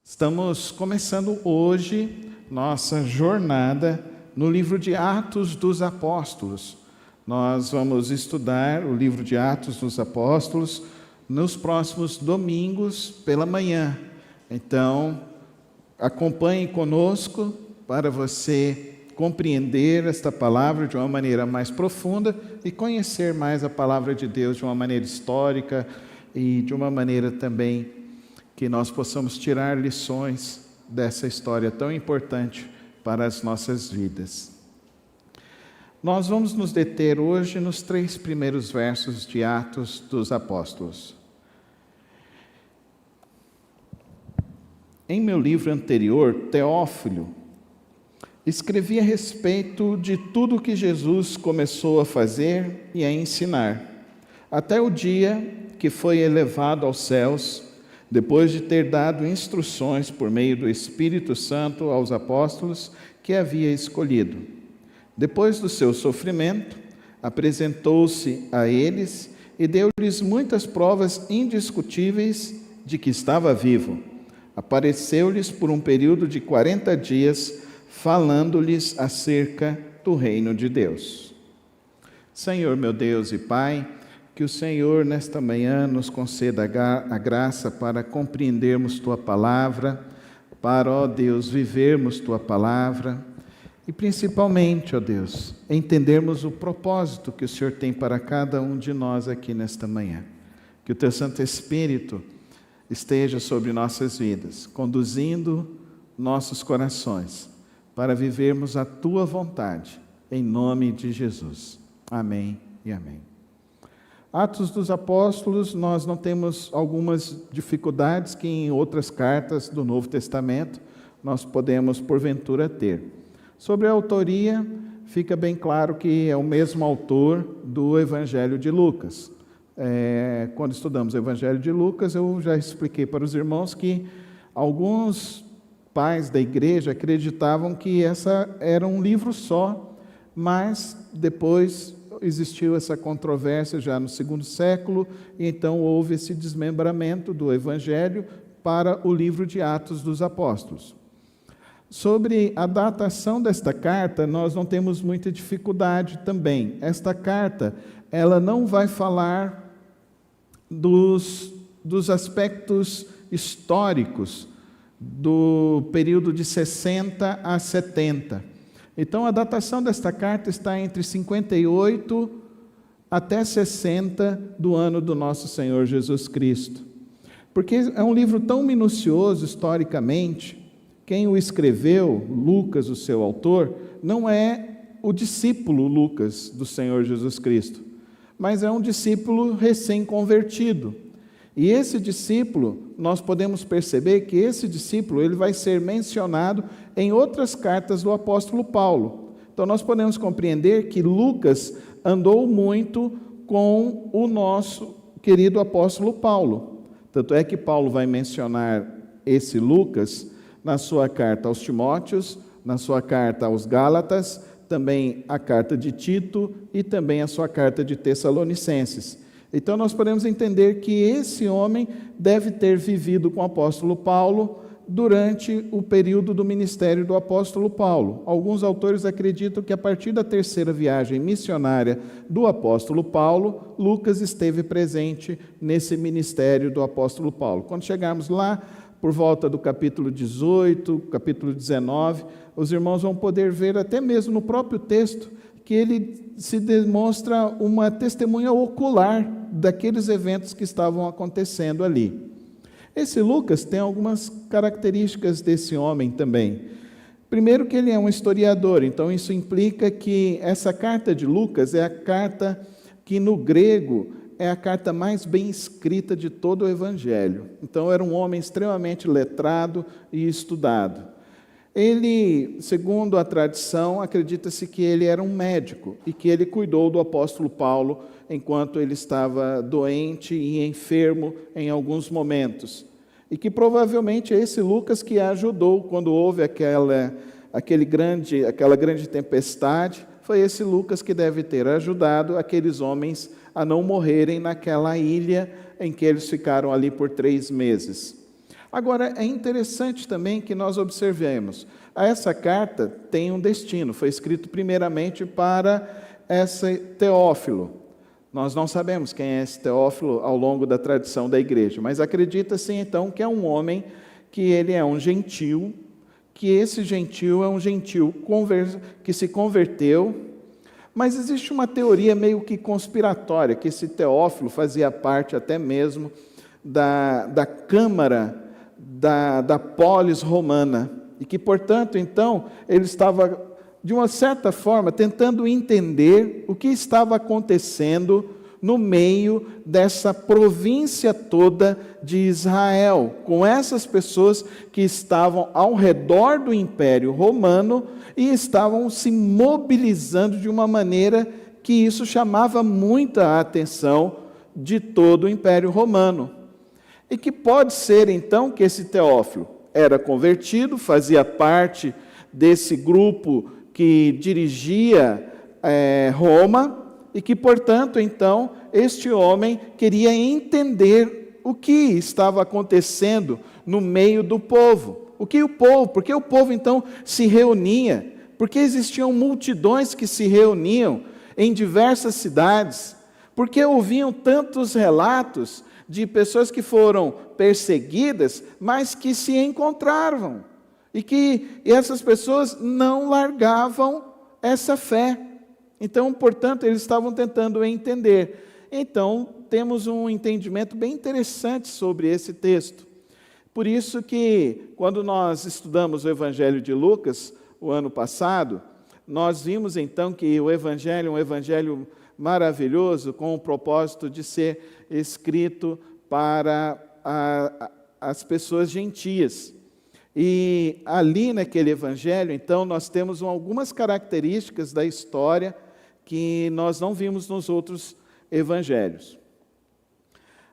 Estamos começando hoje nossa jornada no livro de Atos dos Apóstolos. Nós vamos estudar o livro de Atos dos Apóstolos nos próximos domingos pela manhã. Então, acompanhe conosco para você compreender esta palavra de uma maneira mais profunda e conhecer mais a palavra de Deus de uma maneira histórica e de uma maneira também que nós possamos tirar lições dessa história tão importante para as nossas vidas. Nós vamos nos deter hoje nos 3 primeiros versos de Atos dos Apóstolos. Em meu livro anterior, Teófilo, escrevi a respeito de tudo que Jesus começou a fazer e a ensinar, até o dia que foi elevado aos céus, depois de ter dado instruções por meio do Espírito Santo aos apóstolos que havia escolhido. Depois do seu sofrimento, apresentou-se a eles e deu-lhes muitas provas indiscutíveis de que estava vivo. Apareceu-lhes por um período de 40 dias, falando-lhes acerca do reino de Deus. Senhor, meu Deus e Pai, que o Senhor, nesta manhã, nos conceda a graça para compreendermos Tua Palavra, para, ó Deus, vivermos Tua Palavra e, principalmente, ó Deus, entendermos o propósito que o Senhor tem para cada um de nós aqui nesta manhã. Que o Teu Santo Espírito esteja sobre nossas vidas, conduzindo nossos corações para vivermos a Tua vontade, em nome de Jesus. Amém e amém. Atos dos Apóstolos, nós não temos algumas dificuldades que em outras cartas do Novo Testamento nós podemos, porventura, ter. Sobre a autoria, fica bem claro que é o mesmo autor do Evangelho de Lucas. Quando estudamos o Evangelho de Lucas, eu já expliquei para os irmãos que alguns pais da igreja acreditavam que essa era um livro só, mas depois existiu essa controvérsia já no segundo século, e então houve esse desmembramento do Evangelho para o livro de Atos dos Apóstolos. Sobre a datação desta carta, nós não temos muita dificuldade também. Esta carta, ela não vai falar dos aspectos históricos do período de 60 a 70. Então, a datação desta carta está entre 58 até 60 do ano do nosso Senhor Jesus Cristo. Porque é um livro tão minucioso historicamente, quem o escreveu, Lucas, o seu autor, não é o discípulo Lucas do Senhor Jesus Cristo, mas é um discípulo recém-convertido. E esse discípulo, nós podemos perceber que esse discípulo ele vai ser mencionado em outras cartas do apóstolo Paulo. Então, nós podemos compreender que Lucas andou muito com o nosso querido apóstolo Paulo. Tanto é que Paulo vai mencionar esse Lucas na sua carta aos Timóteos, na sua carta aos Gálatas, também a carta de Tito e também a sua carta de Tessalonicenses. Então, nós podemos entender que esse homem deve ter vivido com o apóstolo Paulo durante o período do ministério do apóstolo Paulo. Alguns autores acreditam que a partir da 3ª viagem missionária do apóstolo Paulo, Lucas esteve presente nesse ministério do apóstolo Paulo. Quando chegarmos lá, por volta do capítulo 18, capítulo 19, os irmãos vão poder ver até mesmo no próprio texto que ele se demonstra uma testemunha ocular daqueles eventos que estavam acontecendo ali. Esse Lucas tem algumas características desse homem também. Primeiro que ele é um historiador, então isso implica que essa carta de Lucas é a carta que no grego é a carta mais bem escrita de todo o Evangelho. Então era um homem extremamente letrado e estudado. Ele, segundo a tradição, acredita-se que ele era um médico e que ele cuidou do apóstolo Paulo enquanto ele estava doente e enfermo em alguns momentos. E que provavelmente é esse Lucas que ajudou quando houve aquela grande tempestade. Foi esse Lucas que deve ter ajudado aqueles homens a não morrerem naquela ilha em que eles ficaram ali por 3 meses. Agora, é interessante também que nós observemos, essa carta tem um destino, foi escrito primeiramente para esse Teófilo. Nós não sabemos quem é esse Teófilo ao longo da tradição da igreja, mas acredita-se então que é um homem, que ele é um gentil, que esse gentil é um gentil que se converteu, mas existe uma teoria meio que conspiratória, que esse Teófilo fazia parte até mesmo da Câmara da polis romana, e que, portanto, então, ele estava, de uma certa forma, tentando entender o que estava acontecendo no meio dessa província toda de Israel, com essas pessoas que estavam ao redor do Império Romano e estavam se mobilizando de uma maneira que isso chamava muita atenção de todo o Império Romano. E que pode ser, então, que esse Teófilo era convertido, fazia parte desse grupo que dirigia Roma, e que, portanto, então, este homem queria entender o que estava acontecendo no meio do povo. Porque o povo, então, se reunia, porque existiam multidões que se reuniam em diversas cidades, porque ouviam tantos relatos de pessoas que foram perseguidas, mas que se encontravam, e essas pessoas não largavam essa fé. Então, portanto, eles estavam tentando entender. Então, temos um entendimento bem interessante sobre esse texto. Por isso que, quando nós estudamos o Evangelho de Lucas, o ano passado, nós vimos então que o Evangelho é um Evangelho maravilhoso, com o propósito de ser escrito para as pessoas gentias. E ali naquele Evangelho, então, nós temos algumas características da história que nós não vimos nos outros Evangelhos.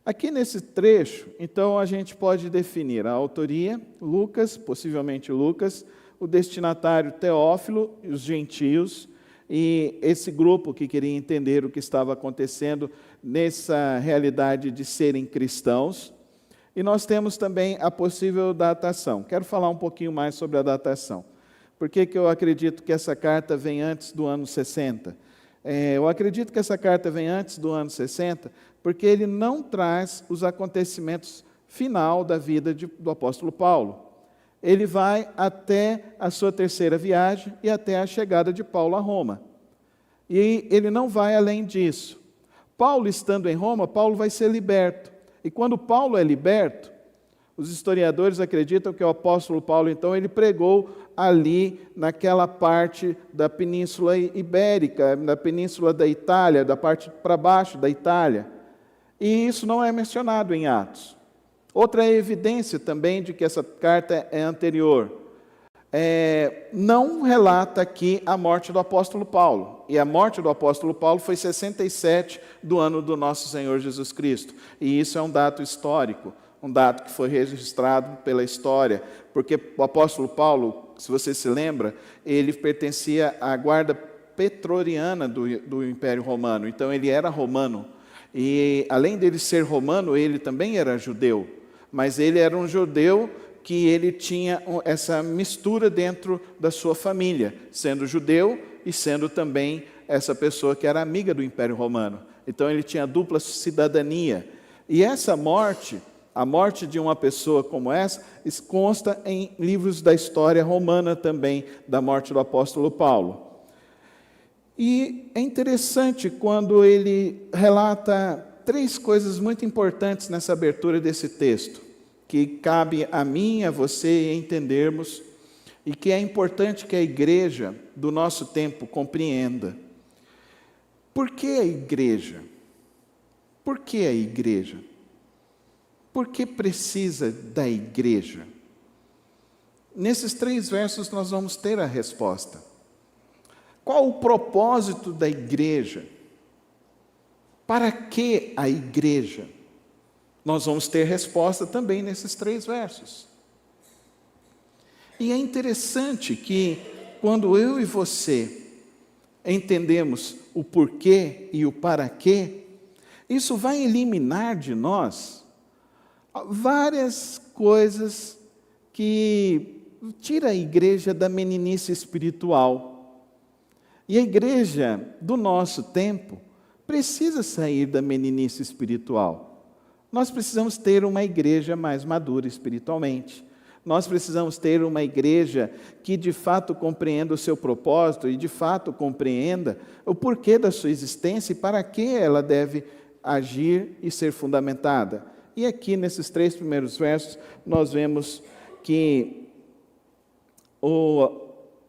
Aqui nesse trecho, então, a gente pode definir a autoria, Lucas, possivelmente Lucas, o destinatário Teófilo, os gentios, e esse grupo que queria entender o que estava acontecendo nessa realidade de serem cristãos. E nós temos também a possível datação. Quero falar um pouquinho mais sobre a datação. Por que eu acredito que essa carta vem antes do ano 60? Eu acredito que essa carta vem antes do ano 60, porque ele não traz os acontecimentos final da vida do apóstolo Paulo. Ele vai até a sua terceira viagem e até a chegada de Paulo a Roma. E ele não vai além disso. Paulo, estando em Roma, Paulo vai ser liberto. E quando Paulo é liberto, os historiadores acreditam que o apóstolo Paulo, então, ele pregou ali naquela parte da Península Ibérica, na Península da Itália, da parte para baixo da Itália. E isso não é mencionado em Atos. Outra evidência também de que essa carta é anterior. Não relata aqui a morte do apóstolo Paulo. E a morte do apóstolo Paulo foi 67 do ano do nosso Senhor Jesus Cristo. E isso é um dado histórico, um dado que foi registrado pela história, porque o apóstolo Paulo, se você se lembra, ele pertencia à guarda pretoriana do Império Romano. Então ele era romano. E além dele ser romano, ele também era judeu. Mas ele era um judeu que ele tinha essa mistura dentro da sua família, sendo judeu e sendo também essa pessoa que era amiga do Império Romano. Então ele tinha dupla cidadania. E essa morte, a morte de uma pessoa como essa, consta em livros da história romana também, da morte do apóstolo Paulo. E é interessante quando ele relata 3 coisas muito importantes nessa abertura desse texto, que cabe a mim e a você entendermos, e que é importante que a igreja do nosso tempo compreenda. Por que a igreja? Por que a igreja? Por que precisa da igreja? Nesses 3 versos nós vamos ter a resposta. Qual o propósito da igreja? Para que a igreja? Nós vamos ter resposta também nesses 3 versos. E é interessante que, quando eu e você entendemos o porquê e o para quê, isso vai eliminar de nós várias coisas que tiram a igreja da meninice espiritual. E a igreja do nosso tempo precisa sair da meninice espiritual. Nós precisamos ter uma igreja mais madura espiritualmente. Nós precisamos ter uma igreja que de fato compreenda o seu propósito e de fato compreenda o porquê da sua existência e para que ela deve agir e ser fundamentada. E aqui nesses 3 primeiros versos nós vemos que o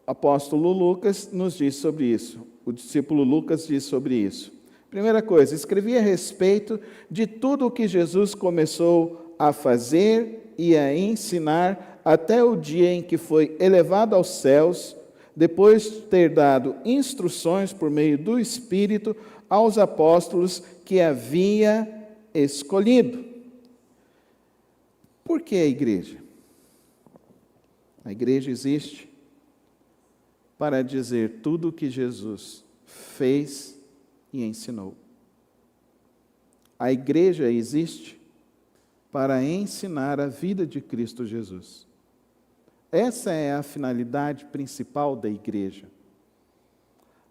apóstolo Lucas nos diz sobre isso, o discípulo Lucas diz sobre isso. Primeira coisa, escrevi a respeito de tudo o que Jesus começou a fazer e a ensinar até o dia em que foi elevado aos céus, depois de ter dado instruções por meio do Espírito aos apóstolos que havia escolhido. Por que a igreja? A igreja existe para dizer tudo o que Jesus fez e ensinou. A igreja existe para ensinar a vida de Cristo Jesus. Essa é a finalidade principal da igreja.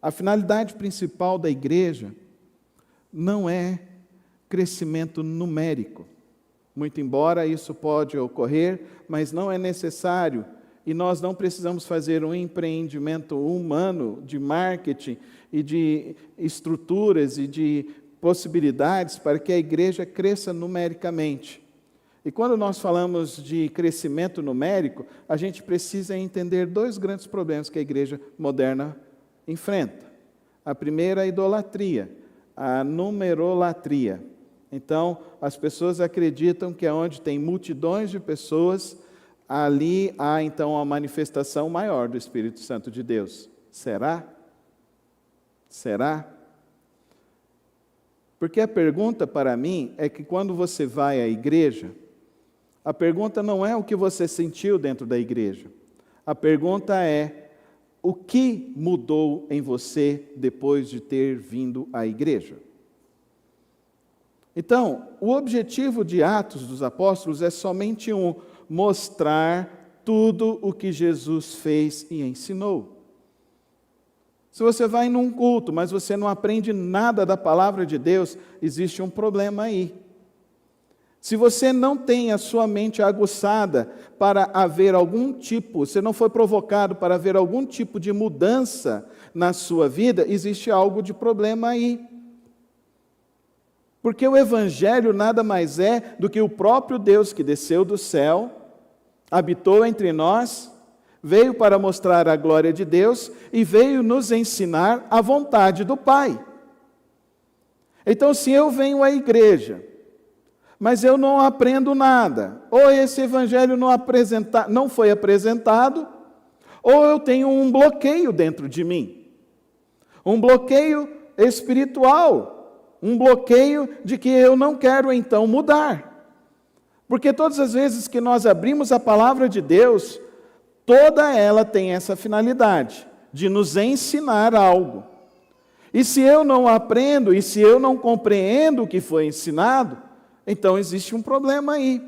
A finalidade principal da igreja não é crescimento numérico. Muito embora isso pode ocorrer, mas não é necessário. E nós não precisamos fazer um empreendimento humano de marketing e de estruturas e de possibilidades para que a igreja cresça numericamente. E quando nós falamos de crescimento numérico, a gente precisa entender 2 grandes problemas que a igreja moderna enfrenta. A primeira é a idolatria, a numerolatria. Então, as pessoas acreditam que onde tem multidões de pessoas, ali há então a manifestação maior do Espírito Santo de Deus. Será? Será? Porque a pergunta para mim é que quando você vai à igreja, a pergunta não é o que você sentiu dentro da igreja. A pergunta é o que mudou em você depois de ter vindo à igreja. Então, o objetivo de Atos dos Apóstolos é somente um: mostrar tudo o que Jesus fez e ensinou. Se você vai num culto, mas você não aprende nada da palavra de Deus, existe um problema aí. Se você não tem a sua mente aguçada para haver algum tipo, você não foi provocado para haver algum tipo de mudança na sua vida, existe algo de problema aí. Porque o Evangelho nada mais é do que o próprio Deus que desceu do céu, habitou entre nós, veio para mostrar a glória de Deus e veio nos ensinar a vontade do Pai. Então, se eu venho à igreja, mas eu não aprendo nada, ou esse Evangelho não foi apresentado, ou eu tenho um bloqueio dentro de mim, um bloqueio espiritual, um bloqueio de que eu não quero então mudar. Porque todas as vezes que nós abrimos a palavra de Deus, toda ela tem essa finalidade, de nos ensinar algo. E se eu não aprendo, e se eu não compreendo o que foi ensinado, então existe um problema aí.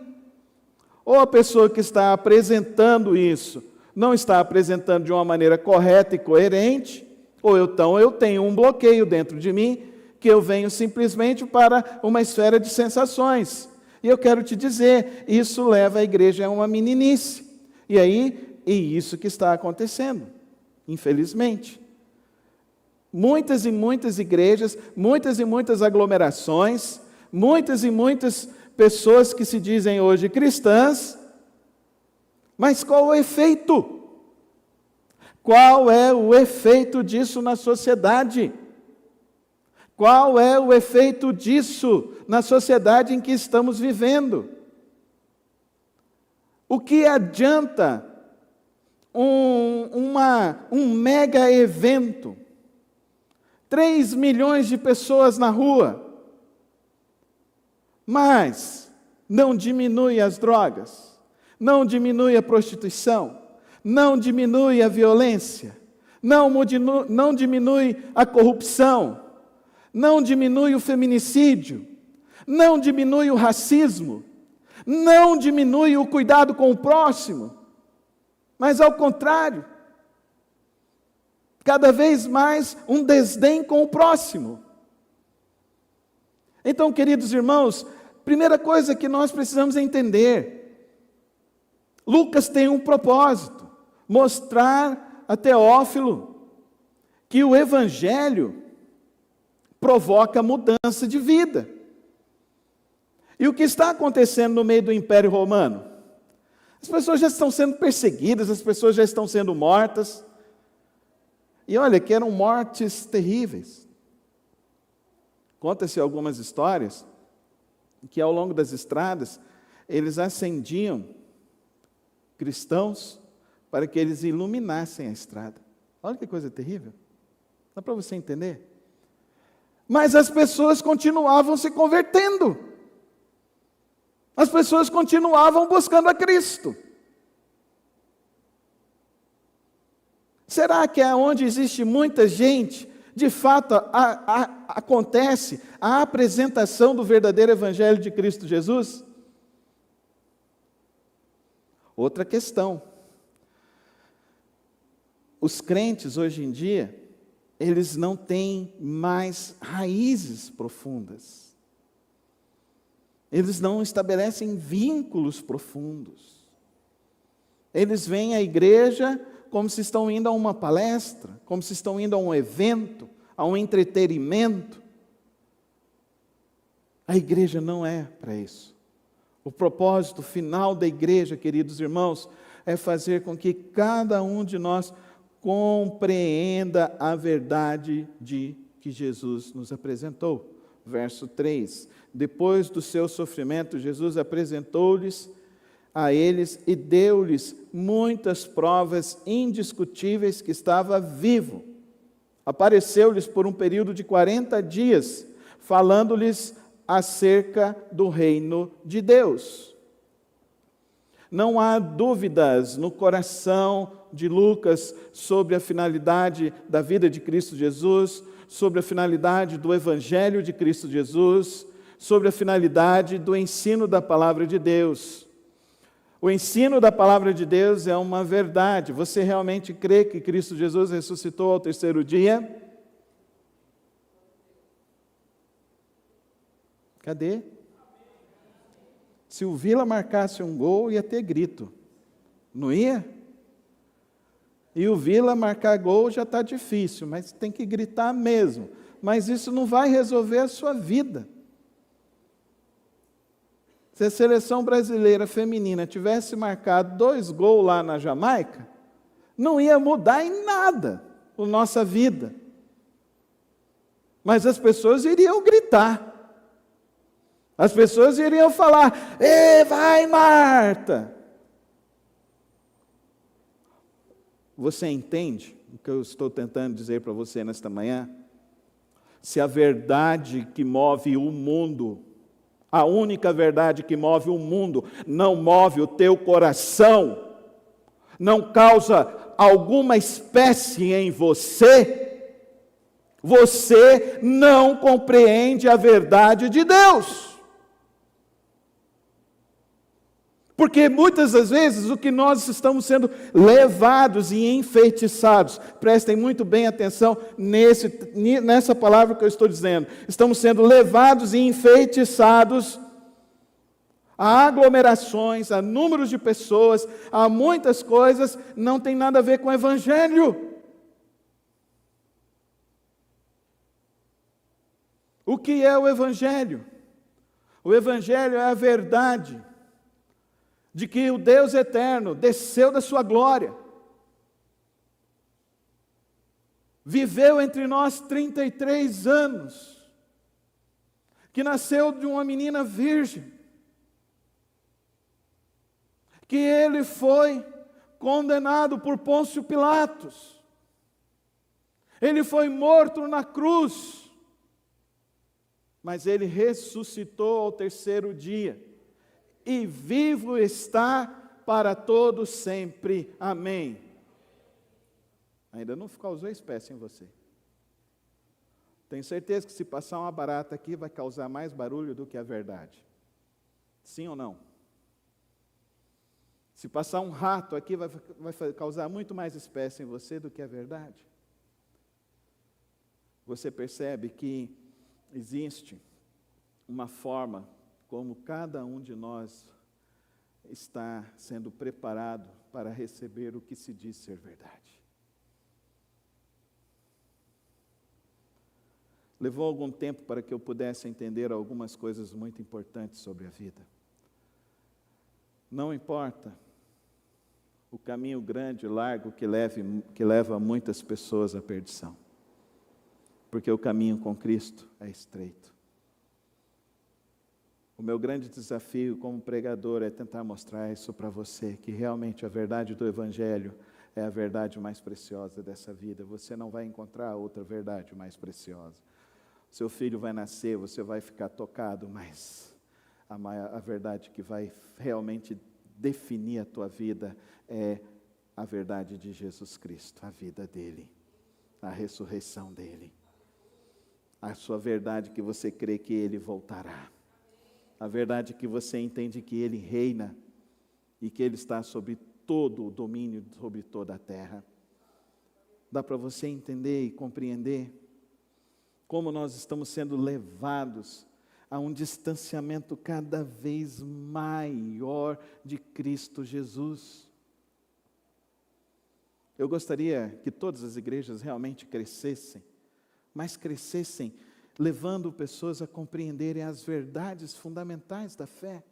Ou a pessoa que está apresentando isso não está apresentando de uma maneira correta e coerente, ou então eu tenho um bloqueio dentro de mim, que eu venho simplesmente para uma esfera de sensações. E eu quero te dizer, isso leva a igreja a uma meninice. E isso que está acontecendo, infelizmente. Muitas e muitas igrejas, muitas e muitas aglomerações, muitas e muitas pessoas que se dizem hoje cristãs, mas qual o efeito? Qual é o efeito disso na sociedade? Qual é o efeito disso na sociedade em que estamos vivendo? O que adianta um mega evento, 3 milhões de pessoas na rua, mas não diminui as drogas, não diminui a prostituição, não diminui a violência, não diminui a corrupção, não diminui o feminicídio, não diminui o racismo, Não diminui o cuidado com o próximo, mas ao contrário, cada vez mais um desdém com o próximo. Então, queridos irmãos, primeira coisa que nós precisamos entender, Lucas tem um propósito, mostrar a Teófilo que o Evangelho provoca mudança de vida. E o que está acontecendo no meio do Império Romano? As pessoas já estão sendo perseguidas, as pessoas já estão sendo mortas. E olha, que eram mortes terríveis. Conta-se algumas histórias que ao longo das estradas, eles acendiam cristãos para que eles iluminassem a estrada. Olha que coisa terrível. Dá para você entender? Mas as pessoas continuavam se convertendo. As pessoas continuavam buscando a Cristo. Será que é onde existe muita gente, de fato, acontece a apresentação do verdadeiro Evangelho de Cristo Jesus? Outra questão. Os crentes hoje em dia, eles não têm mais raízes profundas. Eles não estabelecem vínculos profundos. Eles vêm à igreja como se estão indo a uma palestra, como se estão indo a um evento, a um entretenimento. A igreja não é para isso. O propósito final da igreja, queridos irmãos, é fazer com que cada um de nós compreenda a verdade de que Jesus nos apresentou. Verso 3, depois do seu sofrimento, Jesus apresentou-lhes a eles e deu-lhes muitas provas indiscutíveis que estava vivo. Apareceu-lhes por um período de 40 dias, falando-lhes acerca do reino de Deus. Não há dúvidas no coração de Lucas sobre a finalidade da vida de Cristo Jesus, sobre a finalidade do Evangelho de Cristo Jesus, sobre a finalidade do ensino da Palavra de Deus. O ensino da Palavra de Deus é uma verdade. Você realmente crê que Cristo Jesus ressuscitou ao terceiro dia? Cadê? Se o Vila marcasse um gol, ia ter grito. Não ia? E o Vila marcar gol já está difícil, mas tem que gritar mesmo. Mas isso não vai resolver a sua vida. Se a seleção brasileira feminina tivesse marcado 2 gols lá na Jamaica, não ia mudar em nada a nossa vida. Mas as pessoas iriam gritar. As pessoas iriam falar: "Ei, vai, Marta!" Você entende o que eu estou tentando dizer para você nesta manhã? Se a verdade que move o mundo, a única verdade que move o mundo, não move o teu coração, não causa alguma espécie em você, você não compreende a verdade de Deus. Porque muitas das vezes o que nós estamos sendo levados e enfeitiçados, prestem muito bem atenção nessa palavra que eu estou dizendo, estamos sendo levados e enfeitiçados a aglomerações, a números de pessoas, a muitas coisas, não tem nada a ver com o Evangelho. O que é o Evangelho? O Evangelho é a verdade de que o Deus eterno desceu da sua glória, viveu entre nós 33 anos, que nasceu de uma menina virgem, que ele foi condenado por Pôncio Pilatos, ele foi morto na cruz, mas ele ressuscitou ao terceiro dia, e vivo está para todos sempre. Amém. Ainda não causou espécie em você. Tenho certeza que se passar uma barata aqui vai causar mais barulho do que a verdade. Sim ou não? Se passar um rato aqui, vai causar muito mais espécie em você do que a verdade. Você percebe que existe uma forma como cada um de nós está sendo preparado para receber o que se diz ser verdade. Levou algum tempo para que eu pudesse entender algumas coisas muito importantes sobre a vida. Não importa o caminho grande e largo que leva muitas pessoas à perdição, porque o caminho com Cristo é estreito. O meu grande desafio como pregador é tentar mostrar isso para você, que realmente a verdade do Evangelho é a verdade mais preciosa dessa vida. Você não vai encontrar outra verdade mais preciosa. Seu filho vai nascer, você vai ficar tocado, mas a verdade que vai realmente definir a tua vida é a verdade de Jesus Cristo, a vida dele, a ressurreição dele. A sua verdade que você crê que ele voltará. A verdade que você entende que ele reina e que ele está sobre todo o domínio, sobre toda a terra. Dá para você entender e compreender como nós estamos sendo levados a um distanciamento cada vez maior de Cristo Jesus. Eu gostaria que todas as igrejas realmente crescessem, mas crescessem levando pessoas a compreenderem as verdades fundamentais da fé,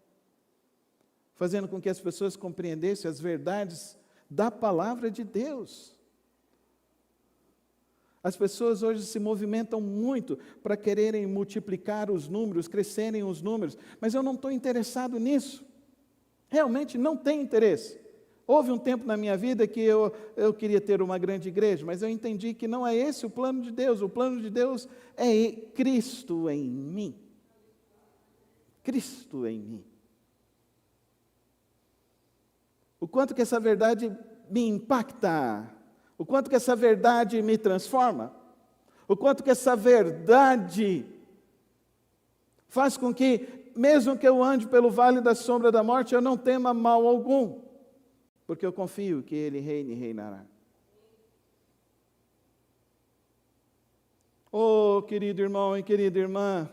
fazendo com que as pessoas compreendessem as verdades da palavra de Deus. As pessoas hoje se movimentam muito para quererem multiplicar os números, crescerem os números, mas eu não estou interessado nisso, realmente não tenho interesse. Houve um tempo na minha vida que eu queria ter uma grande igreja, mas eu entendi que não é esse o plano de Deus. O plano de Deus é Cristo em mim. Cristo em mim. O quanto que essa verdade me impacta, o quanto que essa verdade me transforma, o quanto que essa verdade faz com que, mesmo que eu ande pelo vale da sombra da morte, eu não tema mal algum. Porque eu confio que Ele reina e reinará. Oh, querido irmão e querida irmã,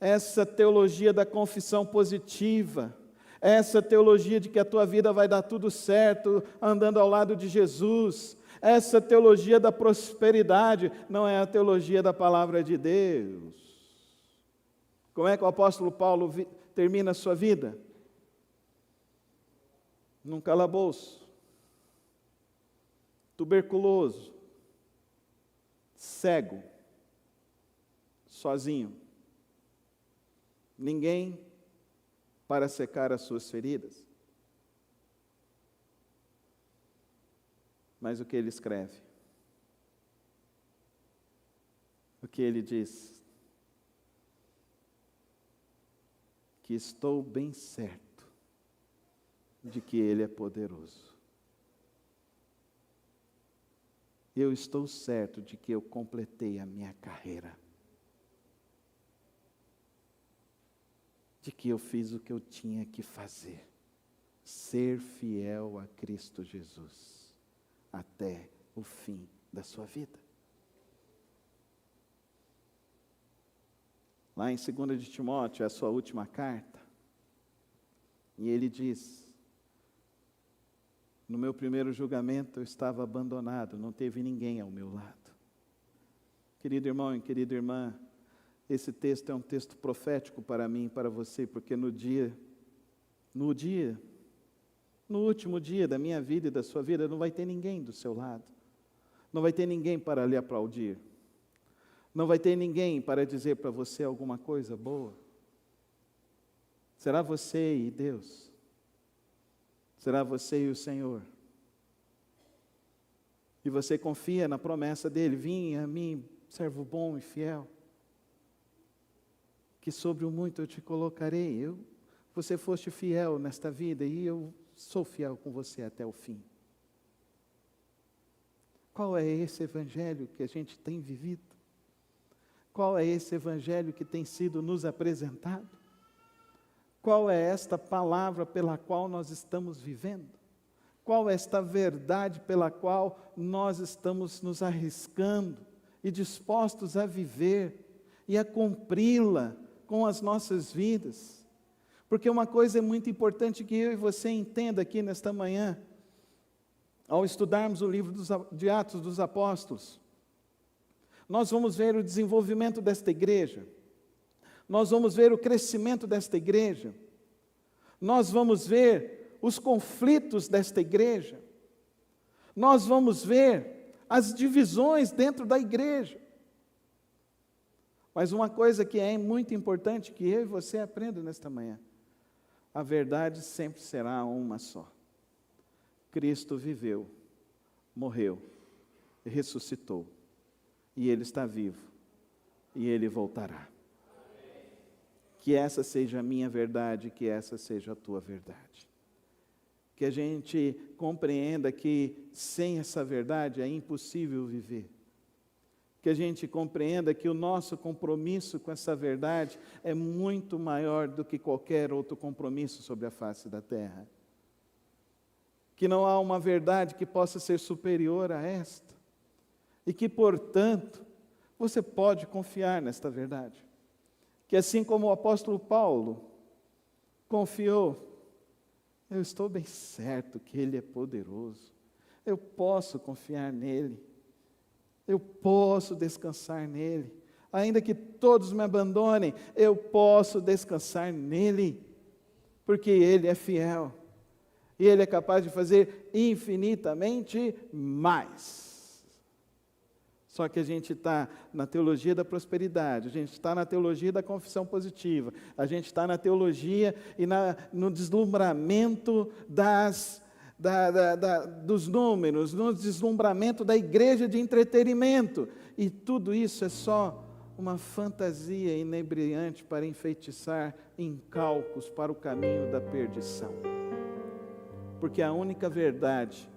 essa teologia da confissão positiva, essa teologia de que a tua vida vai dar tudo certo andando ao lado de Jesus, essa teologia da prosperidade, não é a teologia da palavra de Deus. Como é que o apóstolo Paulo termina a sua vida? Num calabouço, tuberculoso, cego, sozinho, ninguém para secar as suas feridas. Mas o que ele escreve? O que ele diz? Que estou bem certo de que Ele é poderoso. Eu estou certo de que eu completei a minha carreira. De que eu fiz o que eu tinha que fazer. Ser fiel a Cristo Jesus até o fim da sua vida. Lá em 2 de Timóteo, é a sua última carta, e ele diz: no meu primeiro julgamento eu estava abandonado, não teve ninguém ao meu lado. Querido irmão e querida irmã, esse texto é um texto profético para mim e para você, porque no último dia da minha vida e da sua vida, não vai ter ninguém do seu lado. Não vai ter ninguém para lhe aplaudir. Não vai ter ninguém para dizer para você alguma coisa boa. Será você e Deus. Será você e o Senhor. E você confia na promessa dele: vinde a mim, servo bom e fiel, que sobre o muito eu te colocarei. Você foste fiel nesta vida e eu sou fiel com você até o fim. Qual é esse evangelho que a gente tem vivido? Qual é esse evangelho que tem sido nos apresentado? Qual é esta palavra pela qual nós estamos vivendo? Qual é esta verdade pela qual nós estamos nos arriscando e dispostos a viver e a cumpri-la com as nossas vidas? Porque uma coisa é muito importante que eu e você entenda aqui nesta manhã, ao estudarmos o livro de Atos dos Apóstolos. Nós vamos ver o desenvolvimento desta igreja, nós vamos ver o crescimento desta igreja, nós vamos ver os conflitos desta igreja, nós vamos ver as divisões dentro da igreja. Mas uma coisa que é muito importante que eu e você aprendam nesta manhã: a verdade sempre será uma só. Cristo viveu, morreu, ressuscitou, e Ele está vivo, e Ele voltará. Que essa seja a minha verdade, que essa seja a tua verdade. Que a gente compreenda que sem essa verdade é impossível viver. Que a gente compreenda que o nosso compromisso com essa verdade é muito maior do que qualquer outro compromisso sobre a face da terra. Que não há uma verdade que possa ser superior a esta. E que, portanto, você pode confiar nesta verdade. Que assim como o apóstolo Paulo confiou, eu estou bem certo que Ele é poderoso, eu posso confiar nele, eu posso descansar nele, ainda que todos me abandonem, eu posso descansar nele, porque Ele é fiel, e Ele é capaz de fazer infinitamente mais. Só que a gente está na teologia da prosperidade, a gente está na teologia da confissão positiva, a gente está na teologia e no deslumbramento dos números, no deslumbramento da igreja de entretenimento. E tudo isso é só uma fantasia inebriante para enfeitiçar incaucos para o caminho da perdição. Porque a única verdade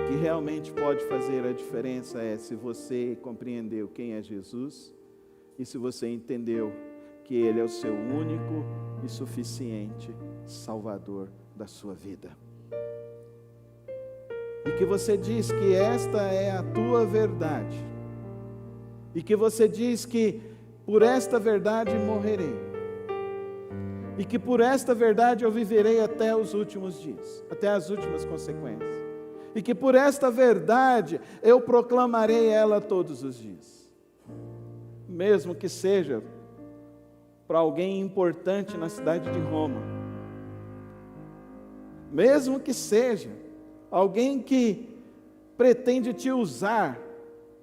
que realmente pode fazer a diferença é se você compreendeu quem é Jesus e se você entendeu que Ele é o seu único e suficiente Salvador da sua vida. E que você diz que esta é a tua verdade, e que você diz que por esta verdade morrerei, e que por esta verdade eu viverei até os últimos dias, até as últimas consequências. E que por esta verdade eu proclamarei ela todos os dias. Mesmo que seja para alguém importante na cidade de Roma. Mesmo que seja alguém que pretende te usar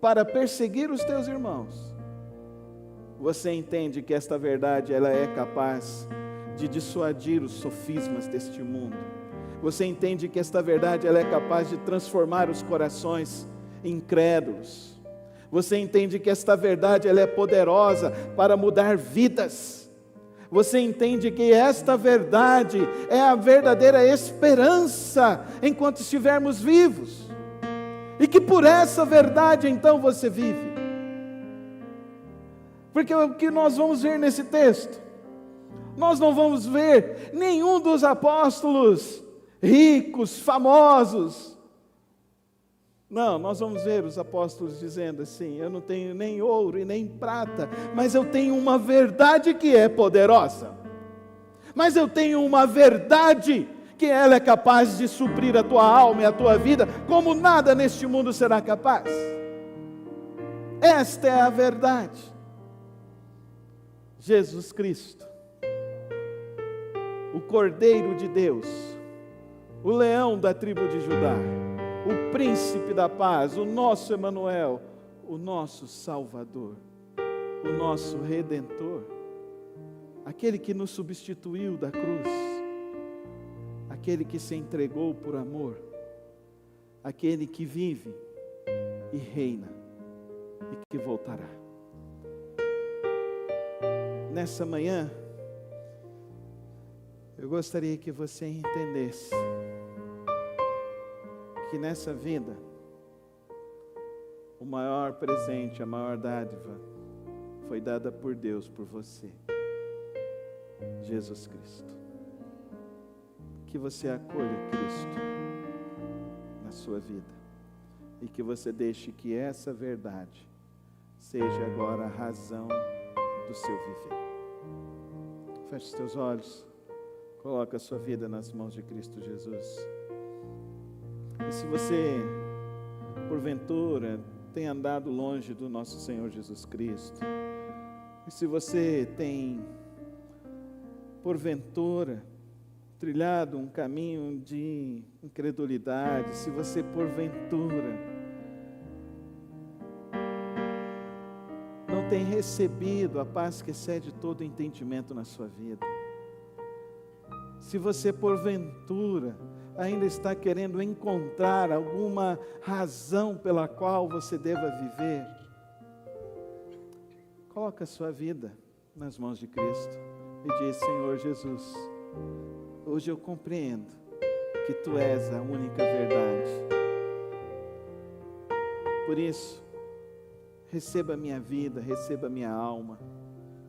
para perseguir os teus irmãos. Você entende que esta verdade ela é capaz de dissuadir os sofismas deste mundo. Você entende que esta verdade ela é capaz de transformar os corações incrédulos. Você entende que esta verdade ela é poderosa para mudar vidas. Você entende que esta verdade é a verdadeira esperança enquanto estivermos vivos. E que por essa verdade então você vive. Porque o que nós vamos ver nesse texto? Nós não vamos ver nenhum dos apóstolos ricos, famosos. Não, nós vamos ver os apóstolos dizendo assim: eu não tenho nem ouro e nem prata, mas eu tenho uma verdade que é poderosa. Mas eu tenho uma verdade que ela é capaz de suprir a tua alma e a tua vida, como nada neste mundo será capaz. Esta é a verdade. Jesus Cristo, o Cordeiro de Deus, o leão da tribo de Judá, o príncipe da paz, o nosso Emanuel, o nosso Salvador, o nosso Redentor, aquele que nos substituiu da cruz, aquele que se entregou por amor, aquele que vive e reina e que voltará. Nessa manhã, eu gostaria que você entendesse que nessa vida, o maior presente, a maior dádiva, foi dada por Deus por você. Jesus Cristo. Que você acolha Cristo na sua vida e que você deixe que essa verdade seja agora a razão do seu viver. Feche os teus olhos, coloca a sua vida nas mãos de Cristo Jesus. E se você, porventura, tem andado longe do nosso Senhor Jesus Cristo, e se você tem, porventura, trilhado um caminho de incredulidade, se você, porventura, não tem recebido a paz que excede todo entendimento na sua vida, se você, porventura, ainda está querendo encontrar alguma razão pela qual você deva viver, coloca a sua vida nas mãos de Cristo e diz: Senhor Jesus, hoje eu compreendo que Tu és a única verdade. Por isso, receba a minha vida, receba a minha alma.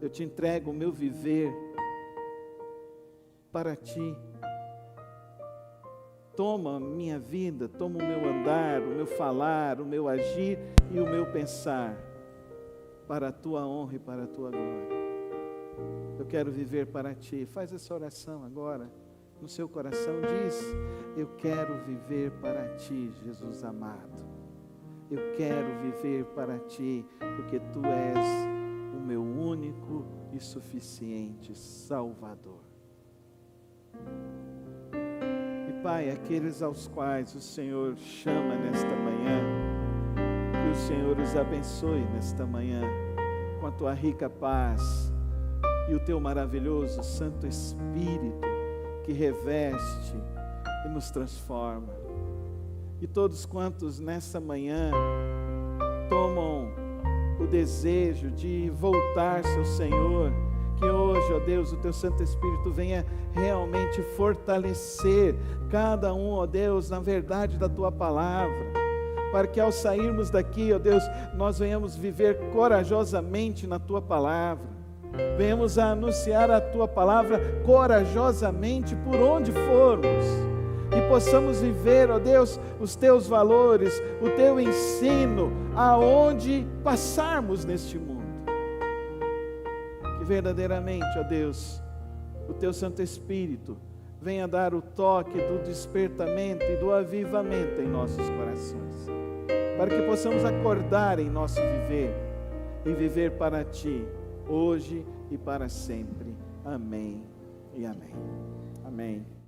Eu te entrego o meu viver para Ti. Toma a minha vida, toma o meu andar, o meu falar, o meu agir e o meu pensar, para a Tua honra e para a Tua glória. Eu quero viver para Ti. Faz essa oração agora, no seu coração. Diz: eu quero viver para Ti, Jesus amado. Eu quero viver para Ti, porque Tu és o meu único e suficiente Salvador. E Pai, aqueles aos quais o Senhor chama nesta manhã, que o Senhor os abençoe nesta manhã, com a Tua rica paz e o Teu maravilhoso Santo Espírito, que reveste e nos transforma. E todos quantos nessa manhã tomam o desejo de voltar-se ao Senhor, que hoje, ó Deus, o Teu Santo Espírito venha realmente fortalecer cada um, ó Deus, na verdade da Tua palavra, para que ao sairmos daqui, ó Deus, nós venhamos viver corajosamente na Tua palavra, venhamos a anunciar a Tua palavra corajosamente por onde formos, e possamos viver, ó Deus, os Teus valores, o Teu ensino, aonde passarmos neste mundo. Que verdadeiramente, ó Deus, o Teu Santo Espírito venha dar o toque do despertamento e do avivamento em nossos corações, para que possamos acordar em nosso viver e viver para Ti, hoje e para sempre. Amém e amém. Amém.